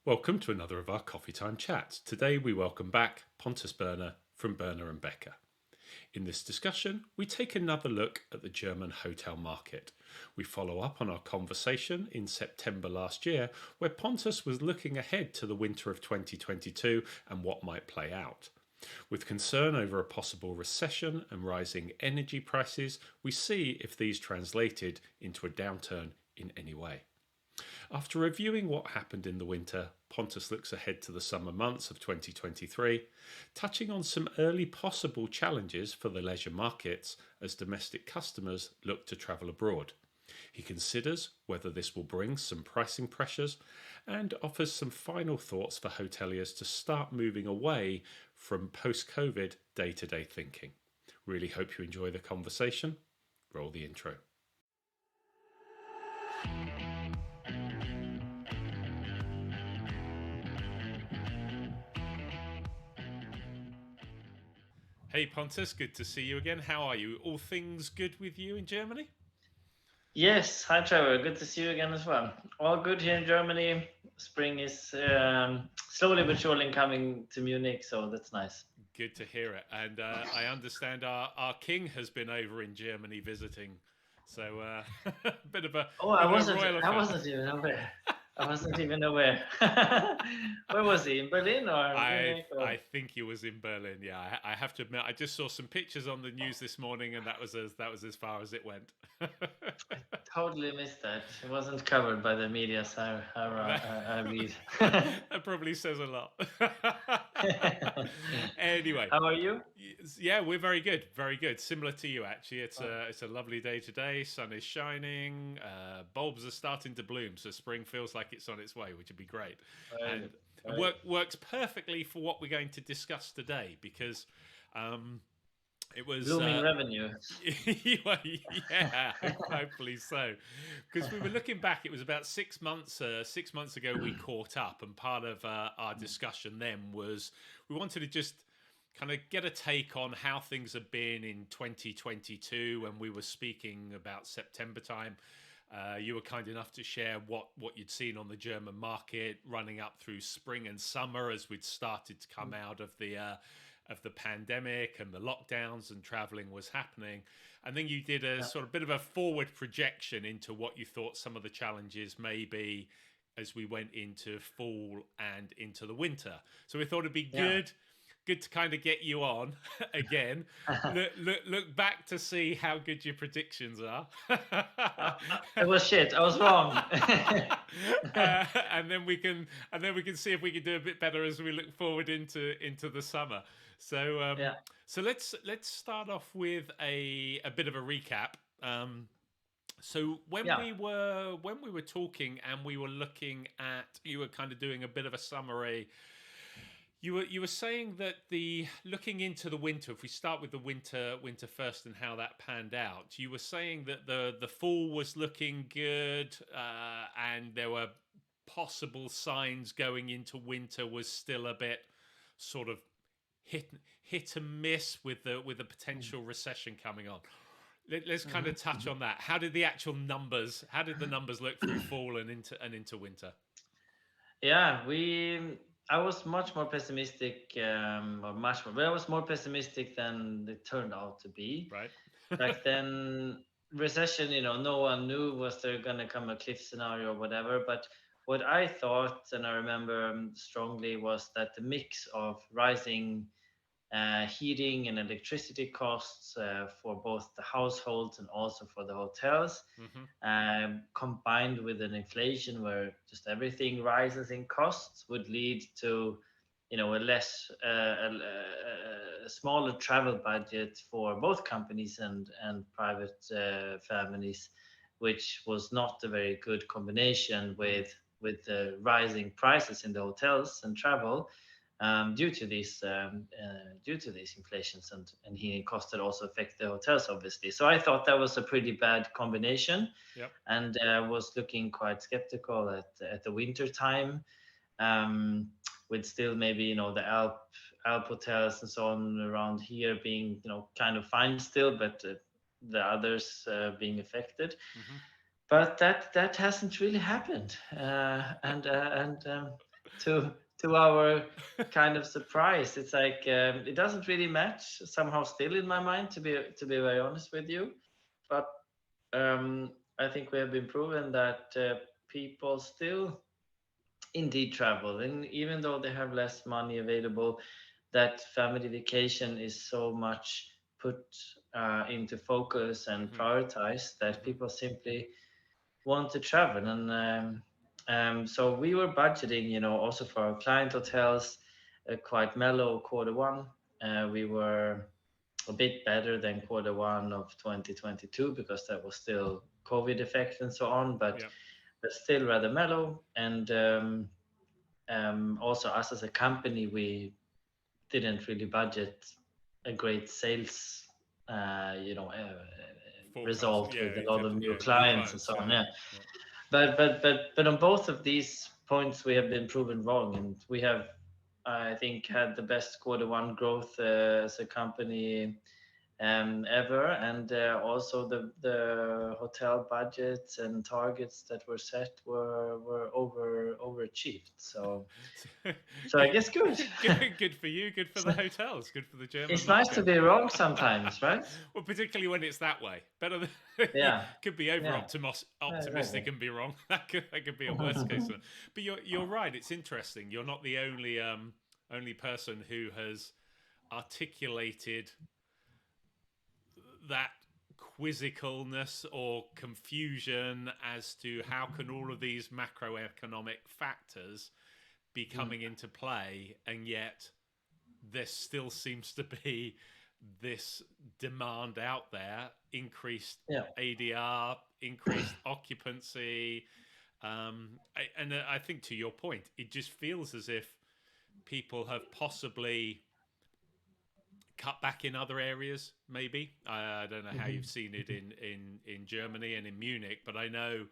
Welcome to another of our Coffee Time chats. Today we welcome back Pontus Berner from berner+becker. In this discussion, we take another look at the German hotel market. We follow up on our conversation in September last year, where Pontus was looking ahead to the winter of 2022 and what might play out. With concern over a possible recession and rising energy prices, we see if these translated into a downturn in any way. After reviewing what happened in the winter, Pontus looks ahead to the summer months of 2023, touching on some early possible challenges for the leisure markets as domestic customers look to travel abroad. He considers whether this will bring some pricing pressures and offers some final thoughts for hoteliers to start moving away from post-COVID day-to-day thinking. Really hope you enjoy the conversation. Roll the intro. Hey Pontus, good to see you again. How are you? All things good with you in Germany? Yes, hi Trevor. Good to see you again as well. All good here in Germany. Spring is slowly but surely coming to Munich, so that's nice. Good to hear it. And I understand our king has been over in Germany visiting, so a bit of a Oh, royal I affair. wasn't even aware. I wasn't even aware. Where was he? In Berlin or Munich? I Or... think he was in Berlin. Yeah, I have to admit, I just saw some pictures on the news this morning, and that was as far as it went. Totally missed that. It wasn't covered by the media, so that, I read. that probably says a lot. Anyway, How are you? yeah, we're very good, very good. Similar to you, actually. It's a lovely day today. Sun is shining. Bulbs are starting to bloom, so spring feels like it's on its way, which would be great. Very And good. it Very good. works perfectly for what we're going to discuss today because it was Blooming revenue. yeah, hopefully so. Because we were looking back, it was about 6 months. 6 months ago, we caught up, and part of our discussion then was we wanted to just kind of get a take on how things have been in 2022 when we were speaking about September time. You were kind enough to share what you'd seen on the German market running up through spring and summer as we'd started to come out of the pandemic and the lockdowns and traveling was happening. And then you did a Yeah. sort of bit of a forward projection into what you thought some of the challenges may be as we went into fall and into the winter. So we thought it'd be Yeah. good to kind of get you on again. Look back to see how good your predictions are. It was shit. I was wrong. And then we can see if we can do a bit better as we look forward into the summer. So Yeah. so let's start off with a bit of a recap. So Yeah. when we were talking and we were looking at, you were kind of doing a bit of a summary. You were saying that the looking into the winter, if we start with the winter first and how that panned out, you were saying that the fall was looking good, and there were possible signs going into winter was still a bit sort of hit and miss with the potential recession coming on. Let's kind of touch on that. How did the actual numbers? How did the numbers look through fall and into winter? Yeah, I was much more pessimistic, or much more, but I was more pessimistic than it turned out to be. Right. Back then, recession, no one knew was there gonna come a cliff scenario or whatever. But what I thought, and I remember strongly, was that the mix of rising heating and electricity costs for both the households and also for the hotels, Hmm. combined with an inflation where just everything rises in costs, would lead to a less a smaller travel budget for both companies and private families, which was not a very good combination with the rising prices in the hotels and travel, due to these inflations and heating costs that also affect the hotels, obviously. So I thought that was a pretty bad combination, Yep. and was looking quite skeptical at the winter time, with still maybe the Alp hotels and so on around here being kind of fine still, but the others being affected. Hmm. But that hasn't really happened, and to our kind of surprise, it's like it doesn't really match somehow still in my mind, to be very honest with you. But I think we have been proven that people still indeed travel, and even though they have less money available, that family vacation is so much put into focus and Hmm. prioritized that Hmm. people simply want to travel. And so we were budgeting, also for our client hotels, quite mellow quarter one. We were a bit better than quarter one of 2022 because that was still COVID effect and so on, but Yeah. still rather mellow. And also us as a company, we didn't really budget a great sales, Forecast. result Yeah. with a In lot terms of of new new clients and clients. so Yeah. on. Yeah. Yeah, Yeah. but on both of these points, we have been proven wrong, and we have, I think, had the best quarter one growth as a company ever, and also the hotel budgets and targets that were set were overachieved. So I good, guess good. good for you. Good for the hotels. Good for the German It's nice to market. be wrong sometimes, right? Well, particularly when it's that way. Better than Yeah, could be over yeah, yeah, optimistic exactly. and be wrong. That could be a worst case. But you're right. It's interesting. You're not the only person who has articulated that quizzicalness or confusion as to how can all of these macroeconomic factors be Mm. coming into play, and yet there still seems to be this demand out there, increased Yeah, ADR, increased occupancy. I think to your point, it just feels as if people have possibly cut back in other areas. Maybe I don't know how hmm, you've seen it in Germany and in Munich, but I know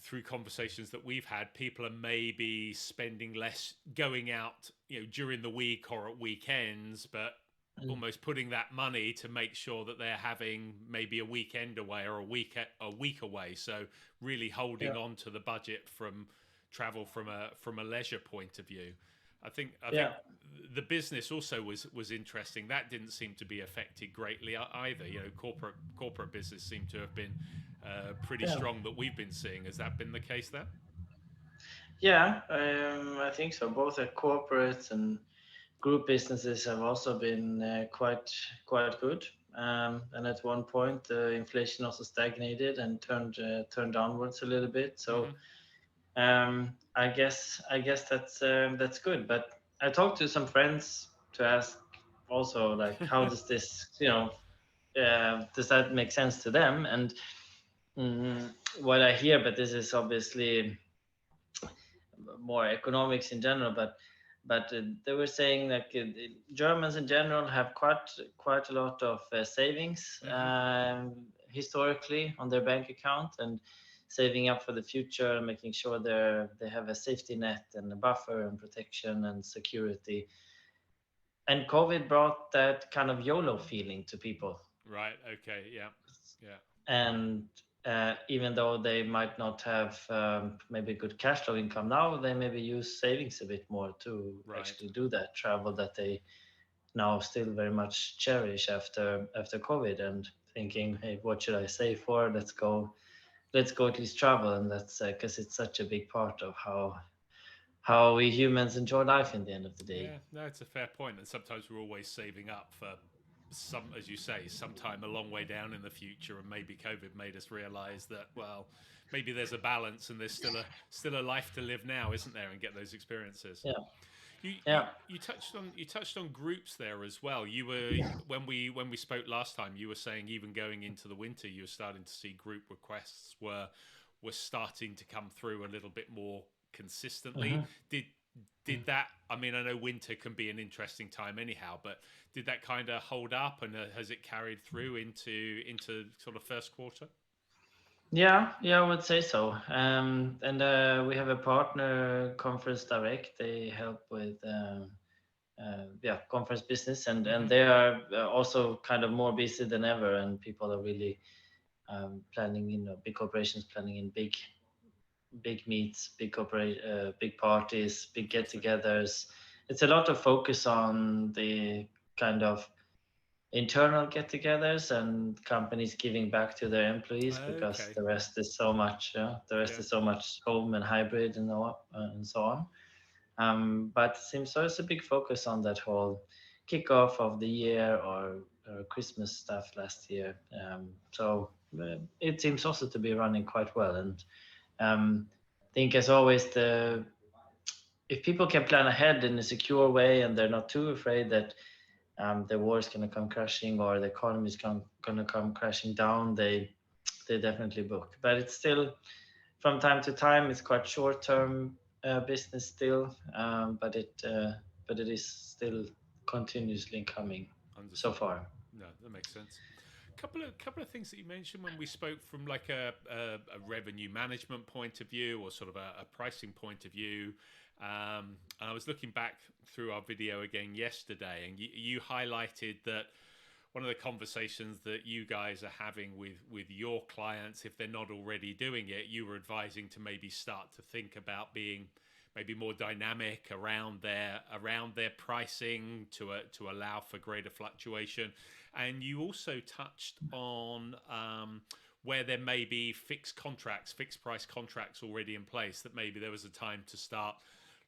through conversations that we've had, people are maybe spending less going out, during the week or at weekends, but mm, almost putting that money to make sure that they're having maybe a weekend away or a week away. So really holding yeah, on to the budget from travel from a leisure point of view. I think yeah, the business also was interesting. That didn't seem to be affected greatly either. Corporate business seemed to have been pretty yeah, strong that we've been seeing. Has that been the case there? yeah. I think so. Both at corporates and group businesses have also been quite good. And at one point, inflation also stagnated and turned downwards a little bit. So Hmm. I guess that's good. But I talked to some friends to ask also, like, how does this, does that make sense to them? And mm, what I hear, but this is obviously more economics in general, but they were saying that Germans in general have quite a lot of savings Hmm. historically on their bank account, and saving up for the future, making sure they have a safety net and a buffer and protection and security. And COVID brought that kind of YOLO feeling to people, Right. Okay. Yeah. Yeah. and even though they might not have maybe good cash flow income now, they maybe use savings a bit more to Right. actually do that travel that they now still very much cherish after COVID, and thinking, hey, what should I save for? Let's go at least travel. And that's because it's such a big part of how we humans enjoy life in the end of the day. Yeah, no, it's a fair point. And sometimes we're always saving up for as you say, sometime a long way down in the future. And maybe COVID made us realize that, well, maybe there's a balance and there's still a life to live now, isn't there? And get those experiences. Yeah, You, you yeah. you touched on groups there as well. You were when we spoke last time, you were saying even going into the winter, you were starting to see group requests were starting to come through a little bit more consistently. Hmm. Did that? I mean, I know winter can be an interesting time anyhow, but did that kind of hold up, and has it carried through into sort of first quarter? Yeah, I would say so. And we have a partner, Conference Direct. They help with conference business, and Hmm. they are also kind of more busy than ever, and people are really planning, big corporations planning in big meets, big parties, big get-togethers. It's a lot of focus on the kind of internal get-togethers and companies giving back to their employees because Okay. the rest is so much, the rest Yeah. is so much home and hybrid and so on. But it seems there's a big focus on that whole kickoff of the year or Christmas stuff last year. It seems also to be running quite well. And I think, as always, the if people can plan ahead in a secure way and they're not too afraid that the war is going to come crashing or the economy is going to come crashing down, they definitely book. But it's still, from time to time, it's quite short term business still, but it is still continuously coming so Understood. far. No, that makes sense. Couple of things that you mentioned when we spoke from like a revenue management point of view or sort of a pricing point of view. And I was looking back through our video again yesterday, and you highlighted that one of the conversations that you guys are having with your clients, if they're not already doing it, you were advising to maybe start to think about being maybe more dynamic around their pricing to allow for greater fluctuation. And you also touched on where there may be fixed price contracts already in place, that maybe there was a time to start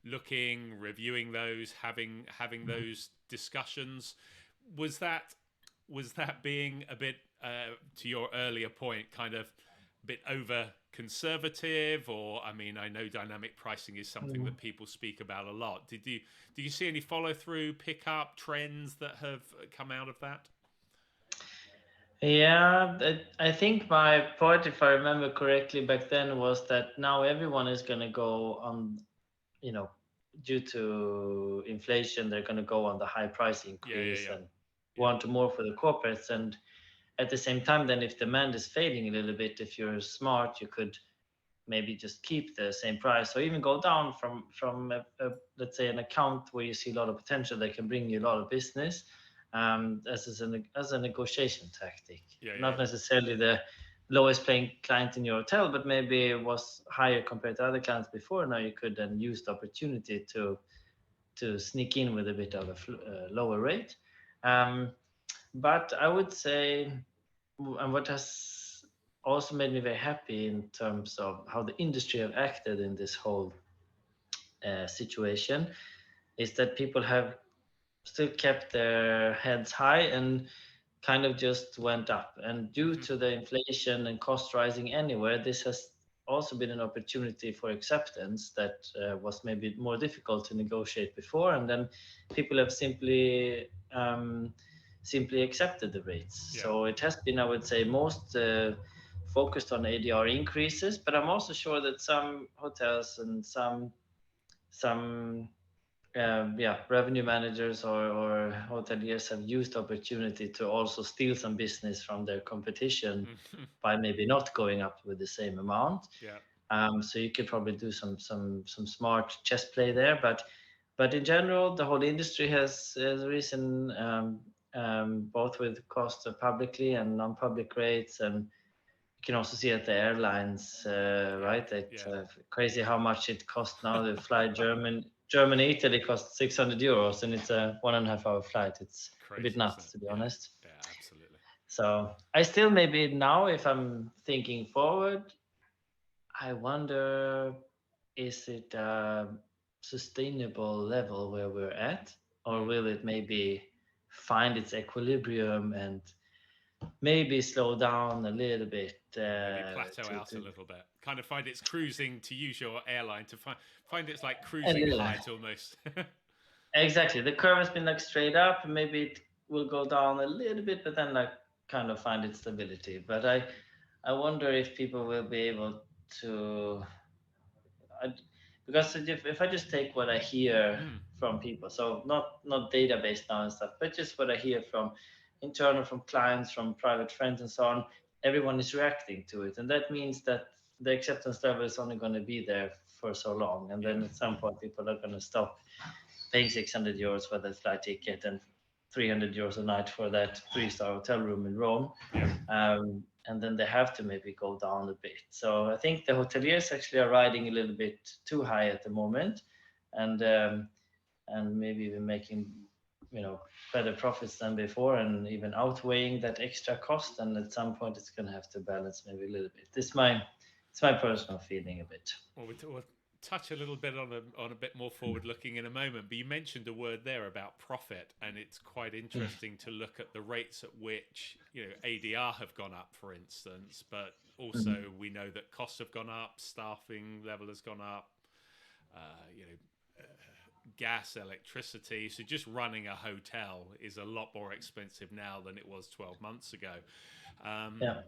looking, reviewing those, having those discussions. Was that being a bit, to your earlier point, kind of a bit over conservative? Or, I mean, I know dynamic pricing is something that people speak about a lot. Do you see any follow through, pick up trends that have come out of that? Yeah, I think my point, if I remember correctly back then, was that now everyone is going to go on, you know, due to inflation, they're going to go on the high price Yeah, yeah, increase yeah, and yeah. want more for the corporates. And at the same time, then if demand is fading a little bit, if you're smart, you could maybe just keep the same price or even go down from let's say an account where you see a lot of potential that can bring you a lot of business, as a negotiation tactic. Yeah, yeah, Not yeah. necessarily the lowest paying client in your hotel, but maybe it was higher compared to other clients before. Now you could then use the opportunity to sneak in with a bit of a lower rate. um, but I would say, and what has also made me very happy in terms of how the industry have acted in this whole situation, is that people have still kept their heads high and kind of just went up. And due Hmm. to the inflation and cost rising anywhere, this has also been an opportunity for acceptance that was maybe more difficult to negotiate before. And then people have simply accepted the rates. Yeah. So it has been, I would say, most focused on ADR increases. But I'm also sure that some hotels and some revenue managers or hoteliers have used the opportunity to also steal some business from their competition Hmm. by maybe not going up with the same amount. Yeah. So you could probably do some smart chess play there, but in general, the whole industry has risen, both with cost of publicly and non-public rates, and you can also see at the airlines, Yeah. right? It's Yeah. crazy how much it costs now to fly Germany, Italy costs 600 euros, and it's a 1.5 hour flight. It's a bit Crazy, isn't nuts, it? to be Yeah. honest. Yeah. Absolutely. So I still, maybe now, if I'm thinking forward, I wonder, is it a sustainable level where we're at, or Mm. will it maybe find its equilibrium and maybe slow down a little bit Maybe plateau out a to little bit. Kind of find its cruising, to use your airline, to find its like a cruising little. height almost. Exactly. The curve has been like straight up. Maybe it will go down a little bit, but then like kind of find its stability. But I wonder if people will be able to, I, because if I just take what I hear Mm. from people, so not database now and stuff, but just what I hear from internal, from clients, from private friends and so on, everyone is reacting to it, and that means that the acceptance level is only going to be there for so long, and Yeah. then at some point people are going to stop paying 600 euros for that flight ticket and 300 euros a night for that 3-star hotel room in Rome. Yeah. and then they have to maybe go down a bit. So I think the hoteliers actually are riding a little bit too high at the moment, and maybe even making better profits than before, and even outweighing that extra cost. And at some point, it's going to have to balance maybe a little bit. It's my personal feeling a bit. Well, we'll touch a little bit on a bit more forward looking in a moment, but you mentioned a word there about profit, and it's quite interesting to look at the rates at which ADR have gone up, for instance, but also we know that costs have gone up, staffing level has gone up, uh, you know. Gas, electricity. So just running a hotel is a lot more expensive now than it was 12 months ago. Yeah.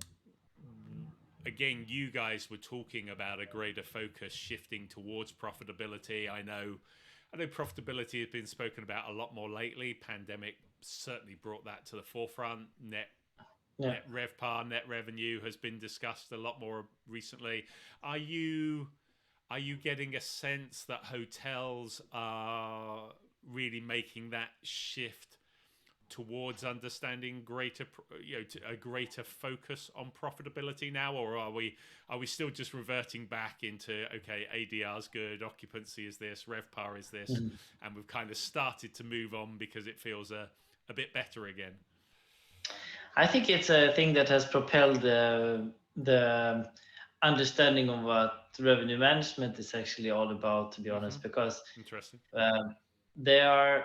Again, you guys were talking about a greater focus shifting towards profitability. I know profitability has been spoken about a lot more lately. Pandemic certainly brought that to the forefront. Net RevPAR, net revenue has been discussed a lot more recently. Are you getting a sense that hotels are really making that shift towards understanding a greater focus on profitability now, or are we still just reverting back into ADR is good, occupancy is this, RevPAR is this, and we've kind of started to move on because it feels a bit better again? I think it's a thing that has propelled the understanding of what revenue management is actually all about, to be honest, because interesting. They are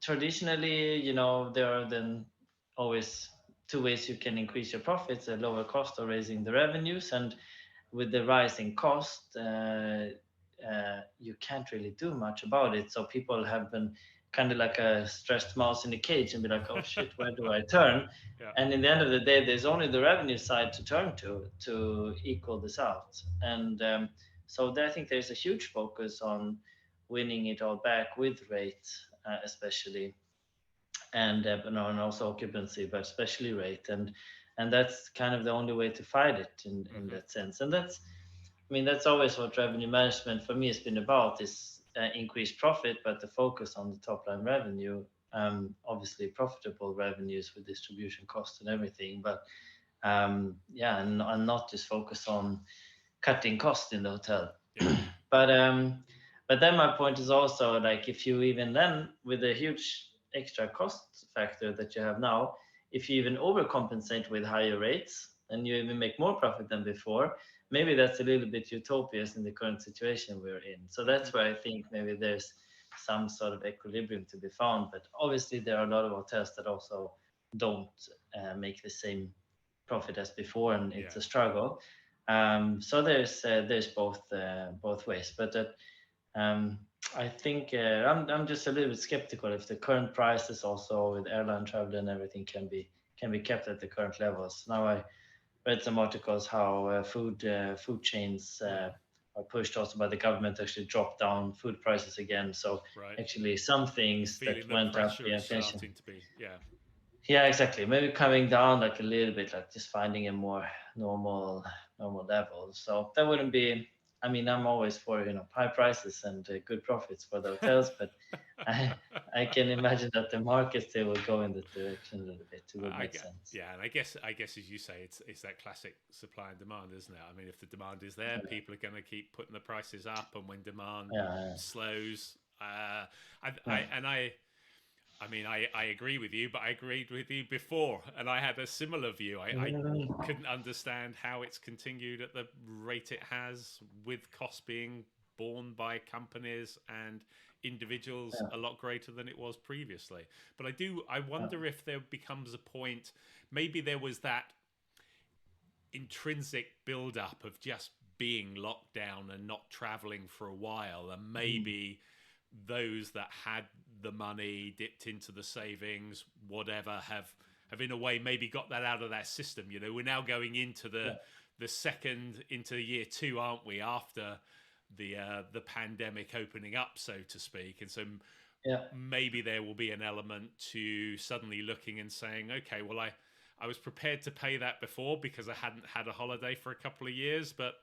traditionally, there are then always two ways you can increase your profits: a lower cost or raising the revenues. And with the rising cost, you can't really do much about it. So people have been kind of like a stressed mouse in a cage and be like, oh shit, where do I turn? Yeah. And in the end of the day, there's only the revenue side to turn to equal this out. And so I think there's a huge focus on winning it all back with rates, especially, and and also occupancy, but especially rate. And that's kind of the only way to fight it in that sense. And that's always what revenue management for me has been about, is increased profit, but the focus on the top line revenue, obviously profitable revenues with distribution costs and everything, but and not just focus on cutting costs in the hotel. Yeah. But then my point is also, like, if you even then, with a huge extra cost factor that you have now, if you even overcompensate with higher rates and you even make more profit than before, maybe that's a little bit utopias in the current situation we're in. So that's where I think maybe there's some sort of equilibrium to be found. But obviously there are a lot of hotels that also don't make the same profit as before, and it's a struggle. So there's both ways. But I think I'm just a little bit skeptical if the current prices, also with airline travel and everything, can be kept at the current levels. Now I read some articles how food chains are pushed also by the government to actually drop down food prices again. So actually some things that went up, the inflation. Yeah, exactly. Maybe coming down like a little bit, like just finding a more normal level. So that wouldn't be. I mean, I'm always for high prices and good profits for the hotels, but I can imagine that the market still will go in that direction a little bit. It would make sense. Yeah, and I guess as you say, it's that classic supply and demand, isn't it? I mean, if the demand is there, people are going to keep putting the prices up, and when demand slows, I agree with you, but I agreed with you before, and I had a similar view. I couldn't understand how it's continued at the rate it has, with costs being borne by companies and individuals a lot greater than it was previously. But I wonder if there becomes a point, maybe there was that intrinsic build-up of just being locked down and not traveling for a while, and maybe those that had the money, dipped into the savings, whatever, have in a way maybe got that out of their system. We're now going into the second, into year 2, aren't we, after the pandemic opening up, so to speak. And so maybe there will be an element to suddenly looking and saying, okay, well, I was prepared to pay that before because I hadn't had a holiday for a couple of years, but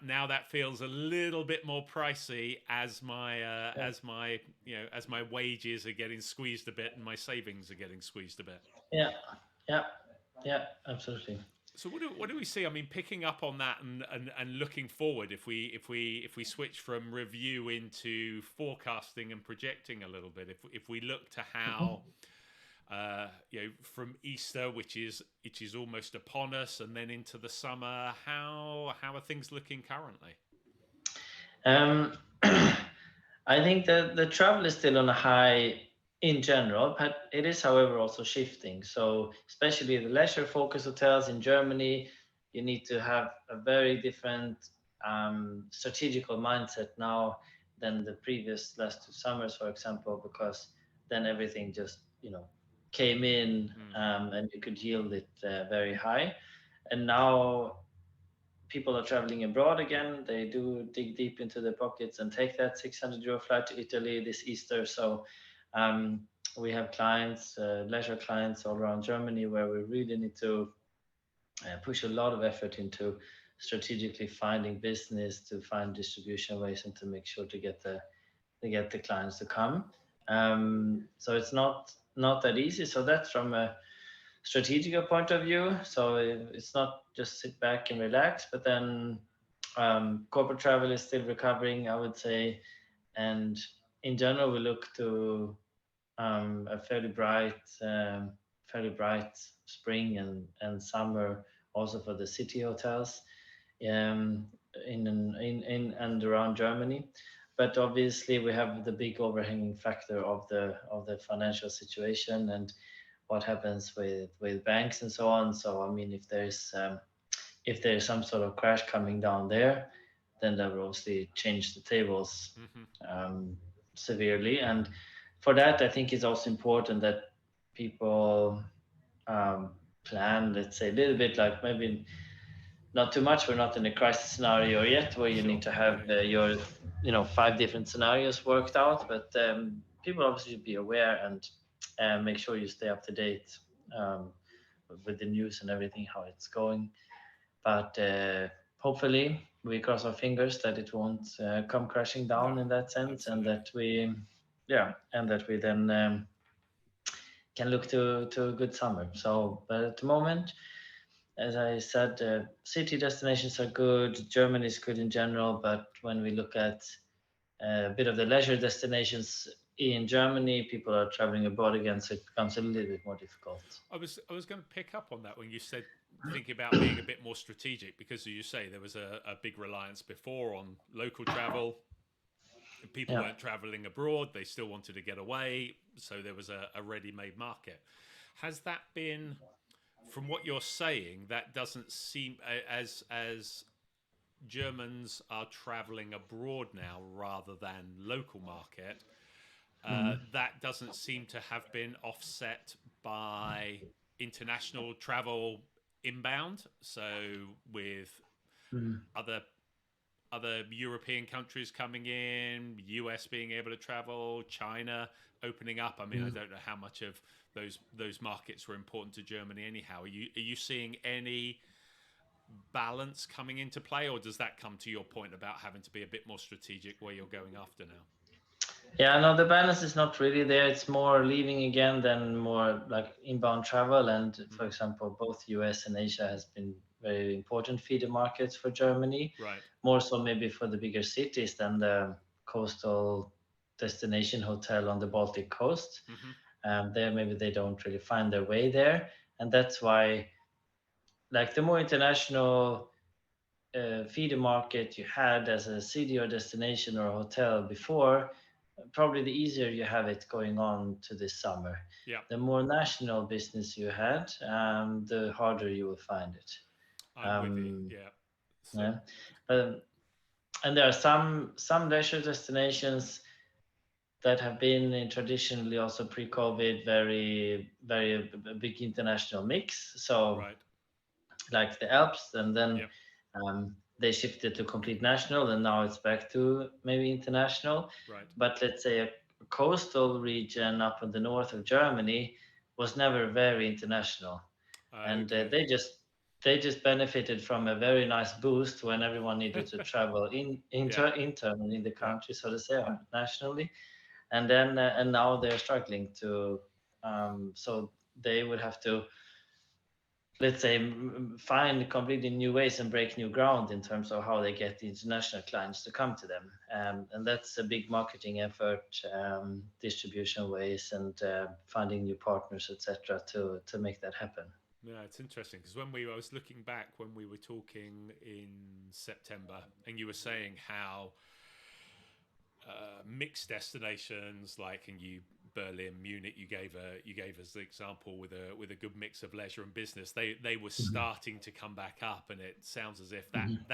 now that feels a little bit more pricey as my wages are getting squeezed a bit and my savings are getting squeezed a bit. Yeah, Yeah, yeah, absolutely. So what do we see? I mean, picking up on that and looking forward, if we switch from review into forecasting and projecting a little bit, if we look to how from Easter, which is almost upon us, and then into the summer, how are things looking currently? Um, I think that the travel is still on a high in general, but it is, however, also shifting. So, especially the leisure focused hotels in Germany, you need to have a very different strategical mindset now than the previous last 2 summers, for example, because then everything just, came in Mm, and you could yield it very high. And now people are traveling abroad again. They do dig deep into their pockets and take that 600 euro flight to Italy this Easter. So um, we have clients, leisure clients all around Germany, where we really need to push a lot of effort into strategically finding business, to find distribution ways, and to make sure to get the clients to come. So it's not that easy. So that's from a strategical point of view. So it's not just sit back and relax, but then corporate travel is still recovering, I would say, and in general, we look to a fairly bright spring and summer also for the city hotels um, in and around Germany. But obviously, we have the big overhanging factor of the financial situation and what happens with banks and so on. So I mean, if there's some sort of crash coming down there, then that will obviously change the tables hmm um, severely. And for that, I think it's also important that people um, plan, let's say, a little bit like maybe not too much. We're not in a crisis scenario yet where you Sure. need to Yeah. have Yeah. your 5 different scenarios worked out. But people obviously should be aware and make sure you stay up to date um, with the news and everything, how it's going. But hopefully, we cross our fingers that it won't come crashing No. down in that sense, and Absolutely. that we then can look to a good summer. So, but at the moment, as I said, city destinations are good. Germany is good in general, but when we look at a bit of the leisure destinations in Germany, people are traveling abroad again, so it becomes a little bit more difficult. I was going to pick up on that when you said thinking about being a bit more strategic, because as you say, there was a big reliance before on local travel. People Yeah. weren't traveling abroad, they still wanted to get away, so there was a ready-made market. Has that been, from what you're saying, that doesn't seem, as Germans are traveling abroad now rather than local market, Mm. that doesn't seem to have been offset by international travel inbound. So with Mm. other European countries coming in, US being able to travel, China opening up. I mean, I Mm. don't know how much of those markets were important to Germany anyhow. Are you seeing any balance coming into play, or does that come to your point about having to be a bit more strategic where you're going after now? Yeah, no, the balance is not really there. It's more leaving again than more like inbound travel. And for hmm example, both US and Asia has been very important feeder markets for Germany, Right. more so maybe for the bigger cities than the coastal destination hotel on the Baltic coast. hmm There, maybe they don't really find their way there. And that's why, like, the more international feeder market you had as a city or destination or a hotel before, probably the easier you have it going on to this summer. Yeah, The more national business you had, the harder you will find it. I'm with you. Um, Yeah. So yeah. But, and there are some leisure destinations that have been in traditionally also pre-COVID very very big international mix. So right. like the Alps, and then Yep. they shifted to complete national, and now it's back to maybe international. Right. But let's say a coastal region up in the north of Germany was never very international, and Okay. they just benefited from a very nice boost when everyone needed to travel Yeah. internally in the Yeah. country, so to say, or nationally, and now they're struggling to. So they would have to let's say, find completely new ways and break new ground in terms of how they get the international clients to come to them. And that's a big marketing effort, distribution ways, and finding new partners, etc., to make that happen. Yeah, it's interesting because I was looking back when we were talking in September, and you were saying how mixed destinations like and you Berlin, Munich, you gave us the example with a good mix of leisure and business. They were starting to come back up, and it sounds as if Mhm.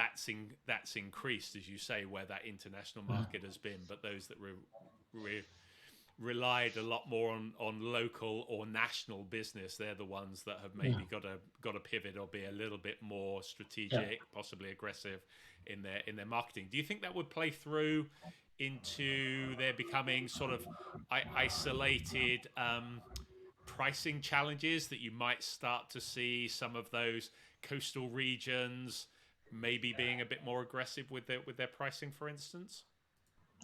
that's increased, as you say, where that international market has been. But those that relied a lot more on local or national business, they're the ones that have Yeah. maybe got to pivot or be a little bit more Yeah. strategic, possibly aggressive in their marketing. Do you think that would play through into their becoming sort of isolated pricing challenges, that you might start to see some of those coastal regions maybe being a bit more aggressive with their pricing, for instance?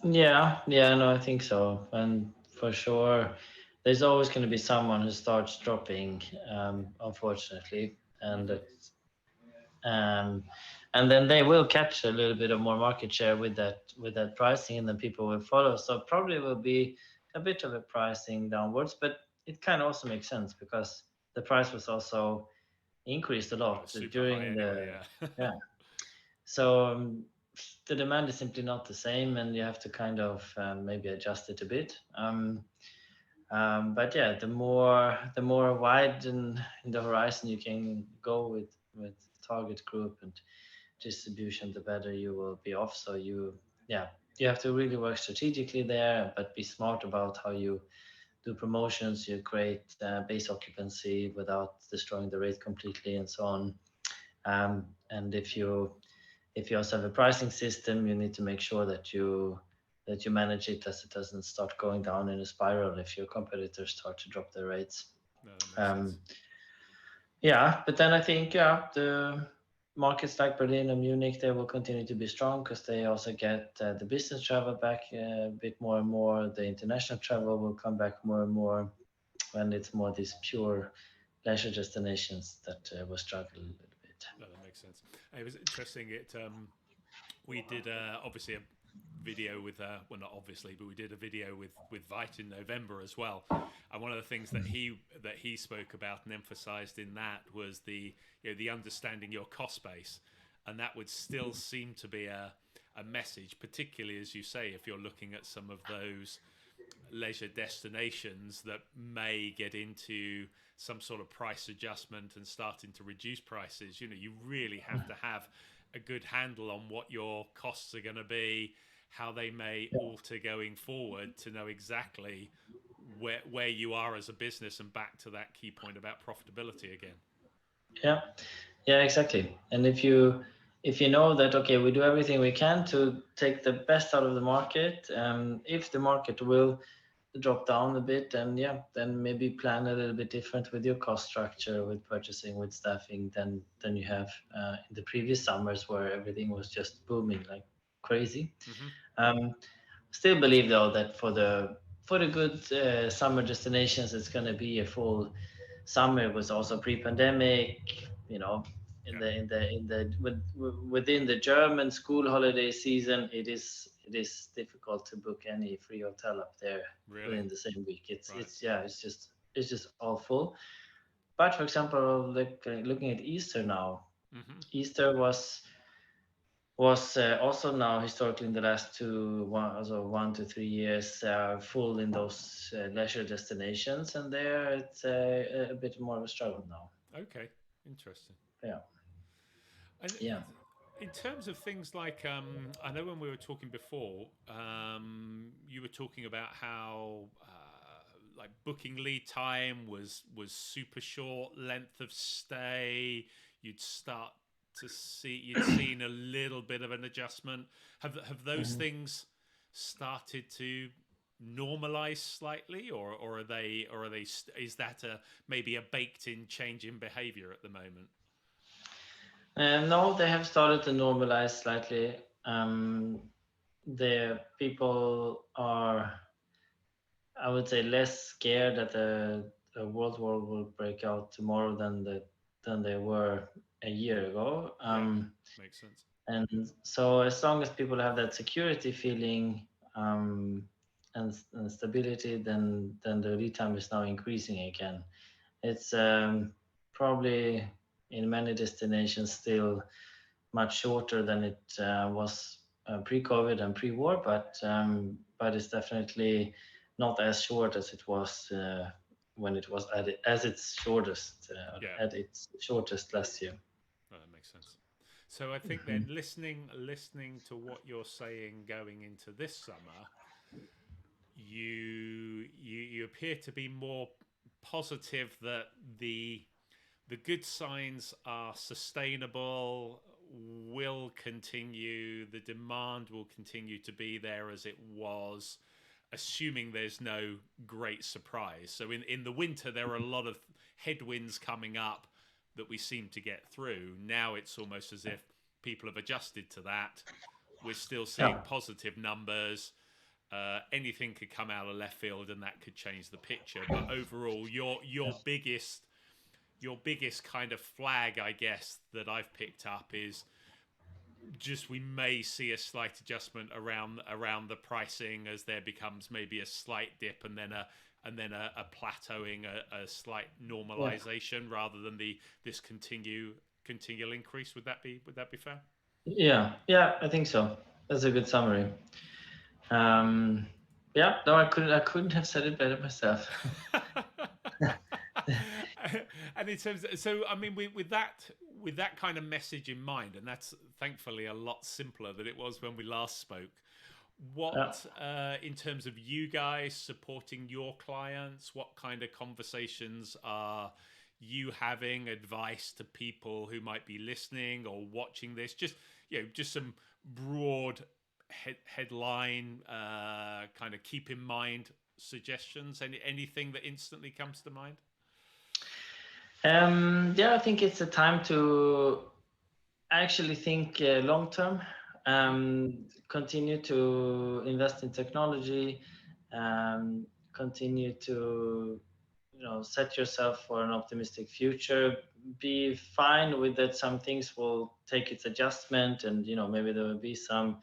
Yeah, yeah, no, I think so. And for sure, there's always going to be someone who starts dropping, unfortunately, Mm-hmm. um, and then they will catch a little bit of more market share with that pricing, and then people will follow. So probably will be a bit of a pricing downwards, but it kind of also makes sense because the price was also increased a Well, lot it's super high during anyway, the, yeah. yeah. So the demand is simply not the same, and you have to kind of maybe adjust it a bit. But yeah, the more wide in the horizon you can go with target group and distribution, the better you will be off. So yeah, you have to really work strategically there, but be smart about how you do promotions. You create base occupancy without destroying the rate completely, and so on. And if you also have a pricing system, you need to make sure that you manage it as it doesn't start going down in a spiral if your competitors start to drop their rates. No, that makes sense. Um, yeah, but then I think, yeah, the markets like Berlin and Munich, they will continue to be strong because they also get the business travel back a bit more and more. The international travel will come back more and more when it's more these pure leisure destinations that will struggle a little bit. No, that makes sense. It was interesting. We did obviously a video with well, not obviously, but we did a video with Vite in November as well. And one of the things that he spoke about and emphasised in that was the understanding your cost base, and that would still seem to be a message, particularly as you say, if you're looking at some of those leisure destinations that may get into some sort of price adjustment and starting to reduce prices. You really have to have a good handle on what your costs are going to be, how they may alter going forward, to know exactly where you are as a business, and back to that key point about profitability again. Yeah, yeah, exactly. And if you know that, okay, we do everything we can to take the best out of the market, if the market will drop down a bit, then yeah, then maybe plan a little bit different with your cost structure, with purchasing, with staffing than you have in the previous summers where everything was just booming like crazy. Mm-hmm. Um, Still believe though that for the good summer destinations, it's going to be a full summer. It was also pre-pandemic, you know, Yeah, within the German school holiday season, it is difficult to book any free hotel up there really. within the same week. Right. It's just all full. But for example, like looking at Easter now, Mm-hmm. Easter was also now historically in the last also 1 to 3 years full in those leisure destinations, and there it's a bit more of a struggle now. Okay. Interesting. Yeah, And yeah. in terms of things like, I know when we were talking before, you were talking about how like booking lead time was super short, length of stay. You'd start to see you'd seen a little bit of an adjustment. Have those Mhm. things started to normalize slightly, or are they is that a maybe a baked in change in behavior at the moment? No, they have started to normalize slightly. Um, the people are, I would say, less scared that a world war will break out tomorrow than than they were a year ago. Makes sense. And so as long as people have that security feeling, and stability, then the lead time is now increasing again. It's probably in many destinations still much shorter than it was pre-COVID and pre-war, but it's definitely not as short as it was when it was as its shortest at its shortest last year. Oh, that makes sense. So I think Mhm. then listening to what you're saying going into this summer, you appear to be more positive that the good signs are sustainable, will continue, the demand will continue to be there as it was, assuming there's no great surprise. So in the winter, there are a lot of headwinds coming up that we seem to get through. Now it's almost as if people have adjusted to that. We're still seeing Yeah. positive numbers. Anything could come out of left field, and that could change the picture. But overall, your biggest kind of flag, I guess, that I've picked up is just we may see a slight adjustment around the pricing as there becomes maybe a slight dip and then a plateauing, a slight Yeah. normalization rather than this continual increase. Would that be fair? Yeah, I think so. That's a good summary. Um, yeah, no, I couldn't have said it better myself. And in terms so I mean with that kind of message in mind, and that's thankfully a lot simpler than it was when we last spoke. Yeah. What in terms of you guys supporting your clients, what kind of conversations are you having, advice to people who might be listening or watching this, just some broad headline kind of keep in mind suggestions, anything that instantly comes to mind? Yeah, I think it's a time to actually think long term. Mm-hmm. Continue to invest in technology. Continue to set yourself for an optimistic future. Be fine with that. Some things will take its adjustment, and maybe there will be some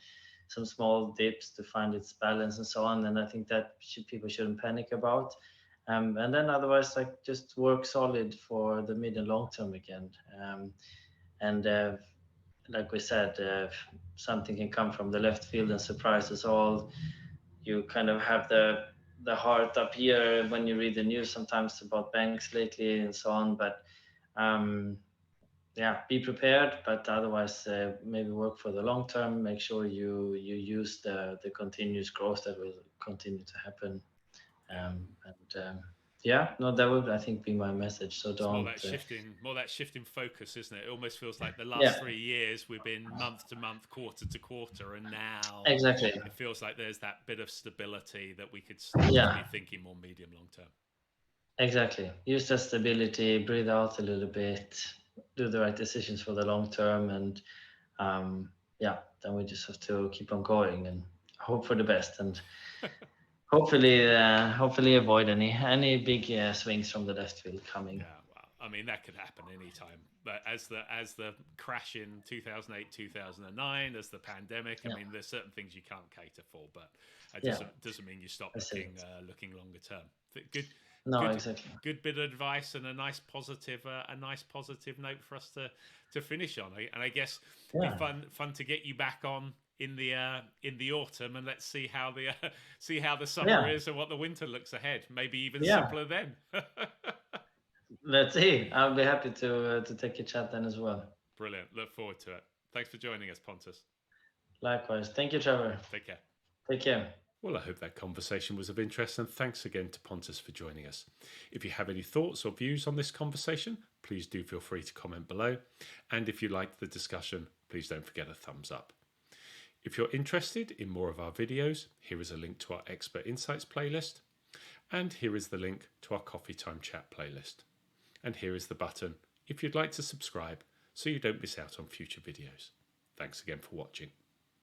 small dips to find its balance and so on. And I think that people shouldn't panic about. And then otherwise, like, just work solid for the mid and long term again. And like we said, something can come from the left field and surprise us all. You kind of have the heart up here when you read the news sometimes about banks lately and so on. But um, yeah, be prepared. But otherwise, maybe work for the long term. Make sure you use the continuous growth that will continue to happen. Yeah. And yeah, no, that would, I think, be my message. So It's don't. more that shift in focus, isn't it? It almost feels like the last Yeah, 3 years we've been month to month, quarter to quarter, and now exactly. it feels like there's that bit of stability that we could start to be Yeah, thinking more medium long term. exactly. Use that stability, breathe out a little bit, do the right decisions for the long term, and yeah, then we just have to keep on going and hope for the best, and hopefully avoid any big swings from the left field coming. Yeah, well, I mean that could happen anytime. But as the crash in 2008, 2009, as the pandemic, I Yeah, mean, there's certain things you can't cater for, but it yeah, doesn't mean you stop that's it. looking longer term. Good, No, good, exactly. good bit of advice and a nice positive note for us to finish on. And I guess it'd be Yeah, fun to get you back on in the autumn, and let's see how the see how the summer yeah, is and what the winter looks ahead. Maybe even yeah. simpler then. Let's see. I'll be happy to take a chat then as well. Brilliant. Look forward to it. Thanks for joining us, Pontus. Likewise. Thank you, Trevor. Take care. Take care. Well, I hope that conversation was of interest, and thanks again to Pontus for joining us. If you have any thoughts or views on this conversation, please do feel free to comment below. And if you liked the discussion, please don't forget a thumbs up. If you're interested in more of our videos, here is a link to our Expert Insights playlist. And here is the link to our Coffee Time Chat playlist. And here is the button if you'd like to subscribe so you don't miss out on future videos. Thanks again for watching.